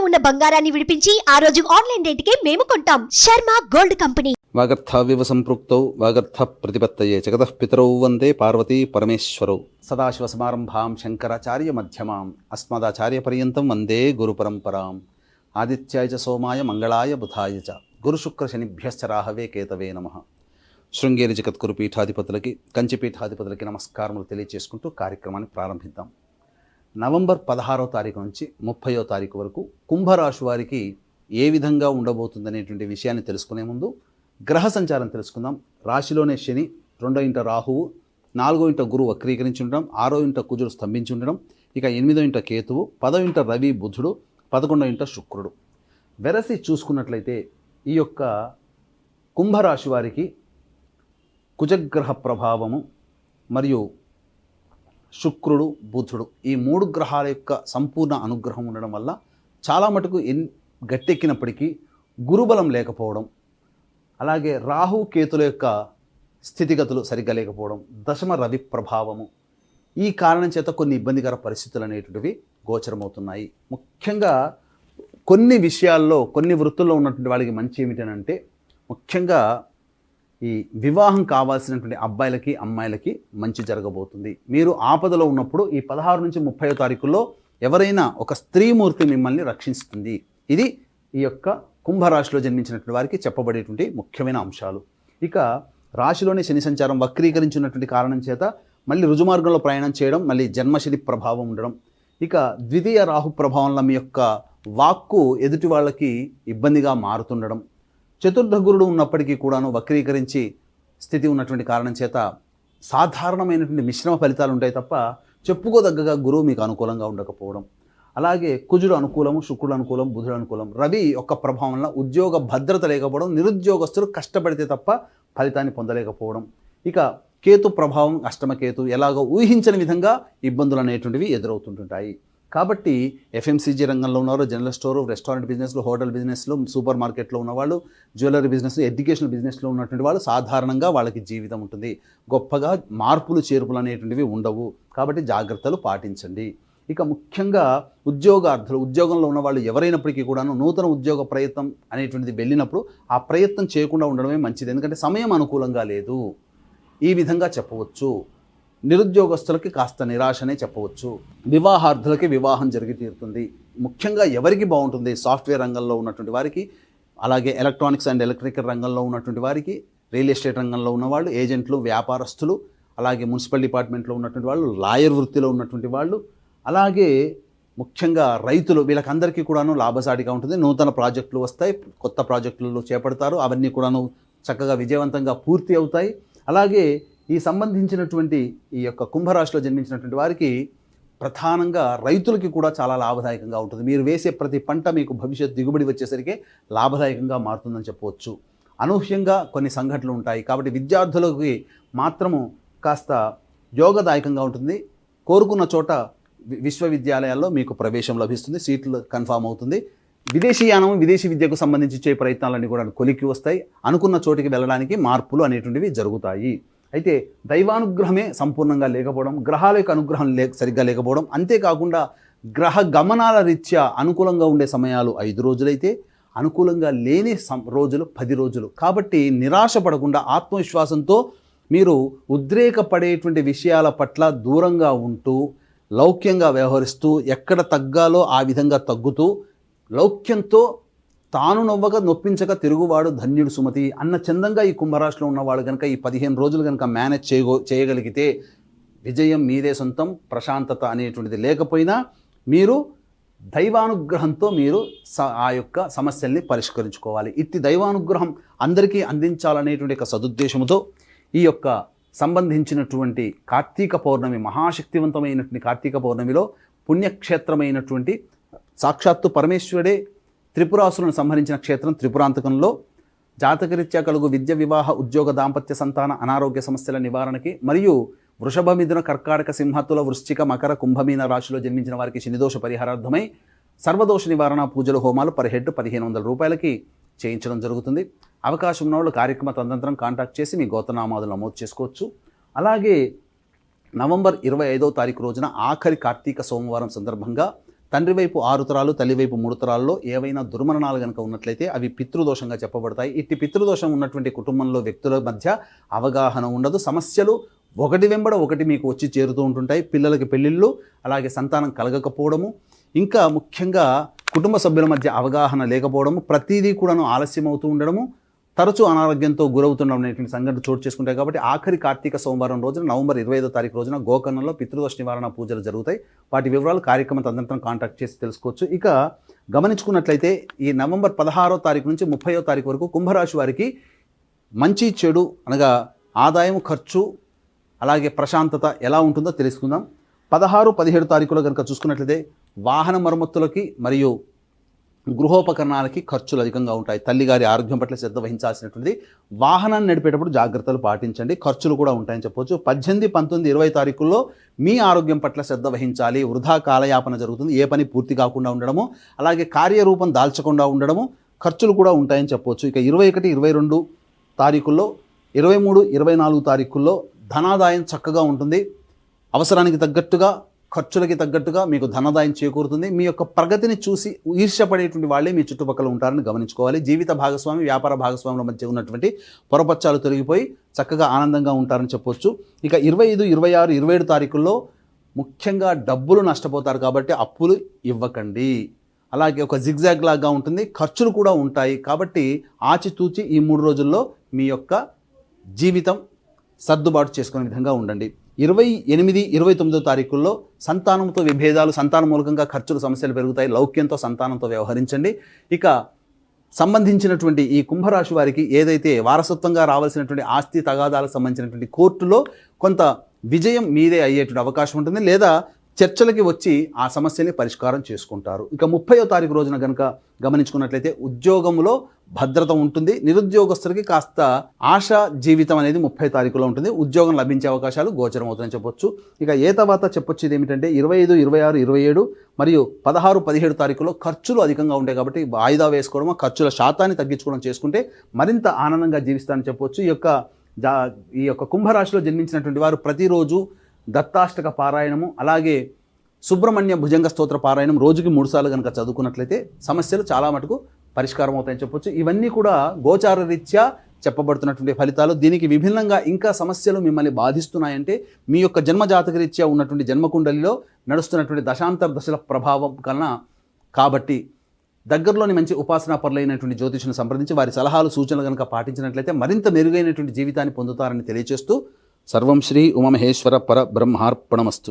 ఉన్న బంగారాన్ని విడిపించి ఆ రోజు ఆన్లైన్ రేటుకే మేము కొంటాం. Sharma gold company. వాగర్థావివ సంపృక్తౌ వాగర్థ ప్రతిపత్తయే జగతః పితరౌ వందే పార్వతీ పరమేశ్వరౌ. సదాశివసమారంభాం శంకరాచార్య మధ్యమాం అస్మదాచార్య పర్యంతం వందే గురు పరంపరాం. ఆదిత్యాయ చ సోమాయ మంగళాయ బుధాయ చ గురుశుక్ర శనిభ్యశ్చ రాహవే కేతవే నమః. శృంగేరి జగద్గురు పీఠాధిపతులకి కంచి పీఠాధిపతులకి నమస్కారములు తెలియజేసుకుంటూ కార్యక్రమాన్ని ప్రారంభిద్దాం. నవంబర్ 16వ తారీఖు నుంచి 30వ తారీఖు వరకు కుంభరాశి వారికి ఏ విధంగా ఉండబోతుందనేటువంటి విషయాన్ని తెలుసుకునే ముందు గ్రహ సంచారం తెలుసుకుందాం. రాశిలోనే శని, 2వ ఇంట రాహువు, 4వ ఇంట గురువు వక్రీకరించి ఉండడం, 6వ ఇంట కుజుడు స్తంభించి ఉండడం, ఇక 8వ ఇంట కేతువు, 10వ ఇంట రవి బుధుడు, 11వ ఇంట శుక్రుడు. వెరసి చూసుకున్నట్లయితే ఈ యొక్క కుంభరాశి వారికి కుజగ్రహ ప్రభావము మరియు శుక్రుడు బుధుడు ఈ 3 గ్రహాల యొక్క సంపూర్ణ అనుగ్రహం ఉండడం వల్ల చాలా మటుకు గట్టెక్కినప్పటికీ గురుబలం లేకపోవడం, అలాగే రాహు కేతుల యొక్క స్థితిగతులు సరిగ్గా లేకపోవడం, దశమ రవి ప్రభావము, ఈ కారణం చేత కొన్ని ఇబ్బందికర పరిస్థితులు అనేటువంటివి గోచరమవుతున్నాయి. ముఖ్యంగా కొన్ని విషయాల్లో కొన్ని వృత్తుల్లో ఉన్నటువంటి వాళ్ళకి మంచి ఏమిటనంటే ముఖ్యంగా ఈ వివాహం కావాల్సినటువంటి అబ్బాయిలకి అమ్మాయిలకి మంచి జరగబోతుంది. మీరు ఆపదలో ఉన్నప్పుడు ఈ 16 నుంచి 30వ తారీఖుల్లో ఎవరైనా ఒక స్త్రీమూర్తి మిమ్మల్ని రక్షిస్తుంది. ఇది ఈ యొక్క కుంభరాశిలో జన్మించినటువంటి వారికి చెప్పబడేటువంటి ముఖ్యమైన అంశాలు. ఇక రాశిలోని శని సంచారం వక్రీకరించినటువంటి కారణం చేత మళ్ళీ రుజుమార్గంలో ప్రయాణం చేయడం, మళ్ళీ జన్మశని ప్రభావం ఉండడం, ఇక ద్వితీయ రాహు ప్రభావంలో మీ యొక్క వాక్కు ఎదుటి వాళ్ళకి ఇబ్బందిగా మారుతుండడం, చతుర్థ గురుడు ఉన్నప్పటికీ కూడాను వక్రీకరించి స్థితి ఉన్నటువంటి కారణం చేత సాధారణమైనటువంటి మిశ్రమ ఫలితాలు ఉంటాయి తప్ప చెప్పుకోదగ్గగా గురువు మీకు అనుకూలంగా ఉండకపోవడం, అలాగే కుజుడు అనుకూలము, శుక్రుడు అనుకూలం, బుధుడు అనుకూలం, రవి యొక్క ప్రభావం వల్ల ఉద్యోగ భద్రత లేకపోవడం, నిరుద్యోగస్తులు కష్టపడితే తప్ప ఫలితాన్ని పొందలేకపోవడం, ఇక కేతు ప్రభావం అష్టమ కేతు ఎలాగో ఊహించని విధంగా ఇబ్బందులు అనేటువంటివి ఎదురవుతుంటుంటాయి. కాబట్టి ఎఫ్ఎంసీజీ రంగంలో ఉన్నవారు, జనరల్ స్టోరు, రెస్టారెంట్ బిజినెస్లు, హోటల్ బిజినెస్లు, సూపర్ మార్కెట్లో ఉన్నవాళ్ళు, జ్యువెలరీ బిజినెస్, ఎడ్యుకేషనల్ బిజినెస్లో ఉన్నటువంటి వాళ్ళు సాధారణంగా వాళ్ళకి జీవితం ఉంటుంది. గొప్పగా మార్పులు చేర్పులు అనేటువంటివి ఉండవు. కాబట్టి జాగ్రత్తలు పాటించండి. ఇక ముఖ్యంగా ఉద్యోగంలో ఉన్న వాళ్ళు ఎవరైనప్పటికీ కూడాను నూతన ఉద్యోగ ప్రయత్నం అనేటువంటిది వెళ్ళినప్పుడు ఆ ప్రయత్నం చేయకుండా ఉండడమే మంచిది. ఎందుకంటే సమయం అనుకూలంగా లేదు, ఈ విధంగా చెప్పవచ్చు. నిరుద్యోగస్తులకి కాస్త నిరాశనే చెప్పవచ్చు. వివాహార్థులకి వివాహం జరిగి తీరుతుంది. ముఖ్యంగా ఎవరికి బాగుంటుంది? సాఫ్ట్వేర్ రంగంలో ఉన్నటువంటి వారికి, అలాగే ఎలక్ట్రానిక్స్ అండ్ ఎలక్ట్రికల్ రంగంలో ఉన్నటువంటి వారికి, రియల్ ఎస్టేట్ రంగంలో ఉన్నవాళ్ళు, ఏజెంట్లు, వ్యాపారస్తులు, అలాగే మున్సిపల్ డిపార్ట్మెంట్లో ఉన్నటువంటి వాళ్ళు, లాయర్ వృత్తిలో ఉన్నటువంటి వాళ్ళు, అలాగే ముఖ్యంగా రైతులు, వీళ్ళకందరికీ కూడాను లాభసాటిగా ఉంటుంది. నూతన ప్రాజెక్టులు వస్తాయి, కొత్త ప్రాజెక్టులు చేపడతారు, అవన్నీ కూడాను చక్కగా విజయవంతంగా పూర్తి అవుతాయి. అలాగే ఈ సంబంధించినటువంటి ఈ యొక్క కుంభరాశిలో జన్మించినటువంటి వారికి ప్రధానంగా రైతులకి కూడా చాలా లాభదాయకంగా ఉంటుంది. మీరు వేసే ప్రతి పంట మీకు భవిష్యత్ దిగుబడి వచ్చేసరికి లాభదాయకంగా మారుతుందని చెప్పవచ్చు. అనూహ్యంగా కొన్ని సంఘటనలు ఉంటాయి. కాబట్టి విద్యార్థులకి మాత్రము కాస్త యోగదాయకంగా ఉంటుంది. కోరుకున్న చోట విశ్వవిద్యాలయాల్లో మీకు ప్రవేశం లభిస్తుంది, సీట్లు కన్ఫామ్ అవుతుంది. విదేశీయానం, విదేశీ విద్యకు సంబంధించి చే ప్రయత్నాలన్నీ కూడా కొలిక్కి వస్తాయి. అనుకున్న చోటికి వెళ్ళడానికి మార్పులు అనేటువంటివి జరుగుతాయి. అయితే దైవానుగ్రహమే సంపూర్ణంగా లేకపోవడం, గ్రహాల యొక్క అనుగ్రహం సరిగ్గా లేకపోవడం, అంతేకాకుండా గ్రహ గమనాల రీత్యా అనుకూలంగా ఉండే సమయాలు 5 రోజులైతే అనుకూలంగా లేని రోజులు 10 రోజులు. కాబట్టి నిరాశ పడకుండా ఆత్మవిశ్వాసంతో మీరు ఉద్రేకపడేటువంటి విషయాల పట్ల దూరంగా ఉంటూ లౌక్యంగా వ్యవహరిస్తూ ఎక్కడ తగ్గాలో ఆ విధంగా తగ్గుతూ లౌక్యంతో తాను నవ్వక నొప్పించక తిరుగువాడు ధన్యుడు సుమతి అన్న చందంగా ఈ కుంభరాశిలో ఉన్నవాళ్ళు కనుక ఈ 15 రోజులు కనుక మేనేజ్ చేయగలిగితే విజయం మీదే సొంతం. ప్రశాంతత అనేటువంటిది లేకపోయినా మీరు దైవానుగ్రహంతో మీరు ఆ యొక్క సమస్యల్ని పరిష్కరించుకోవాలి. ఇట్టి దైవానుగ్రహం అందరికీ అందించాలనేటువంటి ఒక సదుద్దేశంతో ఈ యొక్క సంబంధించినటువంటి కార్తీక పౌర్ణమి, మహాశక్తివంతమైనటువంటి కార్తీక పౌర్ణమిలో పుణ్యక్షేత్రమైనటువంటి సాక్షాత్తు పరమేశ్వరుడే త్రిపురాసులను సంహరించిన క్షేత్రం త్రిపురాంతకంలో జాతకరీత్యా కలుగు విద్య, వివాహ, ఉద్యోగ, దాంపత్య, సంతాన, అనారోగ్య సమస్యల నివారణకి మరియు వృషభ, మిథున, కర్కాటక, సింహతుల, వృశ్చిక, మకర, కుంభమీన రాశిలో జన్మించిన వారికి శనిదోష పరిహారార్థమై సర్వదోష నివారణ పూజలు, హోమాలు పర్ హెడ్ 1500 రూపాయలకి చేయించడం జరుగుతుంది. అవకాశం ఉన్న వాళ్ళు కార్యక్రమ తదనంతరం కాంటాక్ట్ చేసి మీ గోత్రనామాదులు నమోదు చేసుకోవచ్చు. అలాగే నవంబర్ 25వ తారీఖు రోజున ఆఖరి కార్తీక సోమవారం సందర్భంగా తండ్రి వైపు 6 తరాలు, తల్లి వైపు 3 తరాల్లో ఏవైనా దుర్మరణాలు కనుక ఉన్నట్లయితే అవి పితృదోషంగా చెప్పబడతాయి. ఇట్టి పితృదోషం ఉన్నటువంటి కుటుంబంలో వ్యక్తుల మధ్య అవగాహన ఉండదు. సమస్యలు ఒకటి వెంబడ ఒకటి మీకు వచ్చి చేరుతూ ఉంటుంటాయి. పిల్లలకి పెళ్ళిళ్ళు, అలాగే సంతానం కలగకపోవడము, ఇంకా ముఖ్యంగా కుటుంబ సభ్యుల మధ్య అవగాహన లేకపోవడము, ప్రతిదీ కూడాను ఆలస్యం అవుతూ ఉండడము, తరచూ అనారోగ్యంతో గురవుతుండడం అనేటువంటి సంఘటన చోటు చేసుకుంటాయి. కాబట్టి ఆఖరి కార్తీక సోమవారం రోజున నవంబర్ 25వ తారీఖు రోజున గోకర్ణంలో పితృదోష నివారణ పూజలు జరుగుతాయి. వాటి వివరాలు కార్యక్రమం తదనంతరం కాంటాక్ట్ చేసి తెలుసుకోవచ్చు. ఇక గమనించుకున్నట్లయితే ఈ నవంబర్ 16వ తారీఖు నుంచి 30వ తారీఖు వరకు కుంభరాశి వారికి మంచి చెడు అనగా ఆదాయం, ఖర్చు, అలాగే ప్రశాంతత ఎలా ఉంటుందో తెలుసుకుందాం. 16, 17 తారీఖులో కనుక చూసుకున్నట్లయితే వాహన మరమ్మతులకి మరియు గృహోపకరణాలకి ఖర్చులు అధికంగా ఉంటాయి. తల్లిగారి ఆరోగ్యం పట్ల శ్రద్ధ వహించాల్సినటువంటిది. వాహనాన్ని నడిపేటప్పుడు జాగ్రత్తలు పాటించండి. ఖర్చులు కూడా ఉంటాయని చెప్పవచ్చు. 18, 19, 20 తారీఖుల్లో మీ ఆరోగ్యం పట్ల శ్రద్ధ వహించాలి. వృధా కాలయాపన జరుగుతుంది. ఏ పని పూర్తి కాకుండా ఉండడము, అలాగే కార్యరూపం దాల్చకుండా ఉండడము, ఖర్చులు కూడా ఉంటాయని చెప్పవచ్చు. ఇక 21, 22 తారీఖుల్లో, 23, 24 తారీఖుల్లో ధనాదాయం చక్కగా ఉంటుంది. అవసరానికి తగ్గట్టుగా, ఖర్చులకి తగ్గట్టుగా మీకు ధనాదాయం చేకూరుతుంది. మీ యొక్క ప్రగతిని చూసి ఈర్ష్యపడేటువంటి వాళ్ళే మీ చుట్టుపక్కల ఉంటారని గమనించుకోవాలి. జీవిత భాగస్వామి, వ్యాపార భాగస్వాముల మధ్య ఉన్నటువంటి పొరపచ్చాలు తొలగిపోయి చక్కగా ఆనందంగా ఉంటారని చెప్పొచ్చు. ఇక 25, 26, 27 తారీఖుల్లో ముఖ్యంగా డబ్బులు నష్టపోతారు కాబట్టి అప్పులు ఇవ్వకండి. అలాగే ఒక జిగ్జాగ్ లాగా ఉంటుంది. ఖర్చులు కూడా ఉంటాయి కాబట్టి ఆచితూచి ఈ 3 రోజుల్లో మీ యొక్క జీవితం సర్దుబాటు చేసుకునే విధంగా ఉండండి. 28, 29 తారీఖుల్లో సంతానంతో విభేదాలు, సంతానం మూలకంగా ఖర్చులు, సమస్యలు పెరుగుతాయి. లౌక్యంతో సంతానంతో వ్యవహరించండి. ఇక సంబంధించినటువంటి ఈ కుంభరాశి వారికి ఏదైతే వారసత్వంగా రావాల్సినటువంటి ఆస్తి తగాదాలకు సంబంధించినటువంటి కోర్టులో కొంత విజయం మీదే అయ్యేటువంటి అవకాశం ఉంటుంది, లేదా చర్చలకి వచ్చి ఆ సమస్యని పరిష్కారం చేసుకుంటారు. ఇక 30వ తారీఖు రోజున కనుక గమనించుకున్నట్లయితే ఉద్యోగంలో భద్రత ఉంటుంది. నిరుద్యోగస్తులకి కాస్త ఆశా జీవితం అనేది 30 తారీఖులో ఉంటుంది. ఉద్యోగం లభించే అవకాశాలు గోచరం అవుతుందని చెప్పొచ్చు. ఇక ఏ తర్వాత చెప్పొచ్చేది ఏమిటంటే 25, 26, 27 మరియు 16, 17 తారీఖులో ఖర్చులు అధికంగా ఉంటాయి కాబట్టి వాయిదా వేసుకోవడం, ఖర్చుల శాతాన్ని తగ్గించుకోవడం చేసుకుంటే మరింత ఆనందంగా జీవిస్తారని చెప్పొచ్చు. ఈ యొక్క కుంభరాశిలో జన్మించినటువంటి వారు ప్రతిరోజు దత్తాష్టక పారాయణము, అలాగే సుబ్రహ్మణ్య భుజంగ స్తోత్ర పారాయణం రోజుకి 3 సార్లు కనుక చదువుకున్నట్లయితే సమస్యలు చాలా మటుకు పరిష్కారం అవుతాయని చెప్పొచ్చు. ఇవన్నీ కూడా గోచార రీత్యా చెప్పబడుతున్నటువంటి ఫలితాలు. దీనికి విభిన్నంగా ఇంకా సమస్యలు మిమ్మల్ని బాధిస్తున్నాయంటే మీ యొక్క జన్మజాతక రీత్యా ఉన్నటువంటి జన్మకుండలిలో నడుస్తున్నటువంటి దశాంతర దశల ప్రభావం కన్నా కాబట్టి దగ్గరలోని మంచి ఉపాసనా పరులైనటువంటి జ్యోతిషుని సంప్రదించి వారి సలహాలు, సూచనలు కనుక పాటించినట్లయితే మరింత మెరుగైనటువంటి జీవితాన్ని పొందుతారని తెలియజేస్తూ సర్వం శ్రీ ఉమామహేశ్వర పరబ్రహ్మార్పణమస్తు.